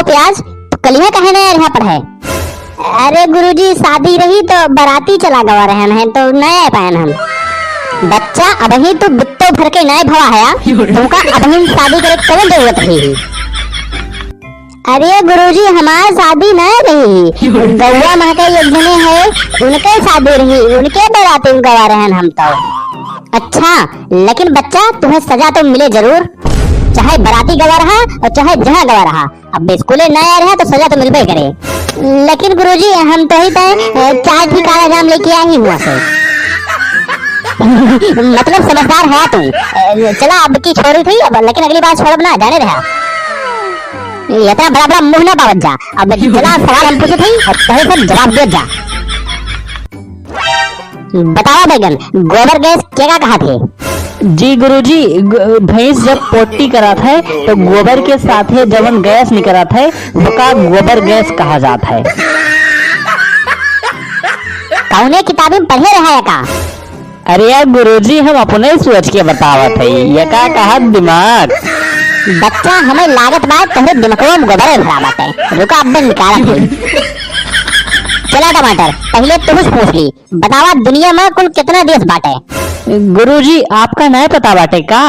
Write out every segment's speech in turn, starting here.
बताओ प्याज, कलिया कहे नया यहाँ पर है। अरे गुरुजी शादी रही तो बाराती चला गवा रहन है तो नया पहन हम। बच्चा अबही तो बित्तो भर के नए भवा है तुमका अबही शादी करे कौन जरूरत रही। अरे गुरुजी हमारी शादी नहीं रही, गौवा माँ के एक जने है उनके शादी रही, उनके बाराती गवा रहन हम तो। अच्छा लेकिन बच्चा तुम्हें सजा तो मिले जरूर, चाहे बाराती गवा रहा और चाहे जहाँ गवा रहा। अब स्कूले नया रहा तो सजा तो मिलबे करे। लेकिन गुरुजी हम तो ही चाय भी काला जाम लेके आई हुआ से। मतलब समझदार है तू। चला अब की छोड़ी थी अब, लेकिन अगली बार छोड़ब ना, जाने रहा इतना बड़ा बड़ा मुंह ना बावत जा। अब चला सवाल हम पूछे थे और सही से जवाब दे जा। बताओ बैगन, गोबर गैस क्या कहा थे? जी गुरुजी, भैंस जब पोटी करा था तो गोबर के साथ जब गैस निकला था उसका गोबर गैस कहा जाता है। कौने किताबें में पढ़े रहा है का? अरे यार गुरुजी हम अपने सोच के बतावत है, ये का कहा दिमाग। बच्चा हमें लागत बात तोहरे दिमागों में गोबर भरा बाटे, रुका अब निकाल थे। चला टमाटर पहले तुम पूछ ली, बतावा दुनिया में कुल कितना देश बाटे? गुरुजी आपका नहीं पता बाटे का?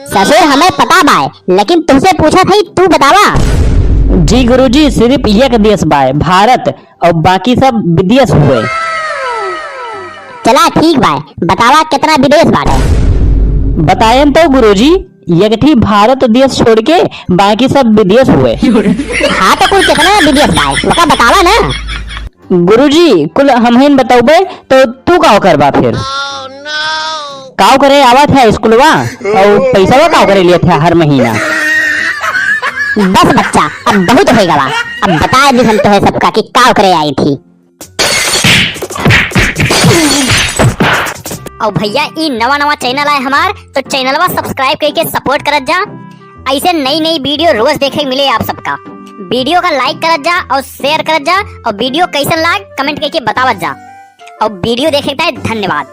ससुर हमें पता बाय, लेकिन तुमसे पूछा था तू बतावा। जी गुरुजी सिर्फ एक देश बाय भारत और बाकी सब विदेश हुए। चला ठीक बाय, बतावा कितना विदेश बाटे? बताएं तो गुरुजी, एक थी भारत देश छोड़ के बाकी सब विदेश हुए। हाँ तो कुल कितना विदेश बाय उसका बतावा ना। गुरुजी कुल हम ही बताओगे तो तू काव करबा फिर? काव करे आवा था स्कूलवा और पैसा वो काव करे लिए थे हर महीना। बस बच्चा अब बहुत हो गया, अब बता दी हम तो है सबका कि काव करे आई थी। और भैया ई नवा नवा चैनल है हमार, तो चैनलवा सब्सक्राइब करके सपोर्ट करत जा। ऐसे नई नई वीडियो रोज देखे मिले आप सबका। वीडियो का लाइक करत जा और शेयर करत जा, और वीडियो कैसन लाग कमेंट करके बतावत जा। और वीडियो देखे धन्यवाद।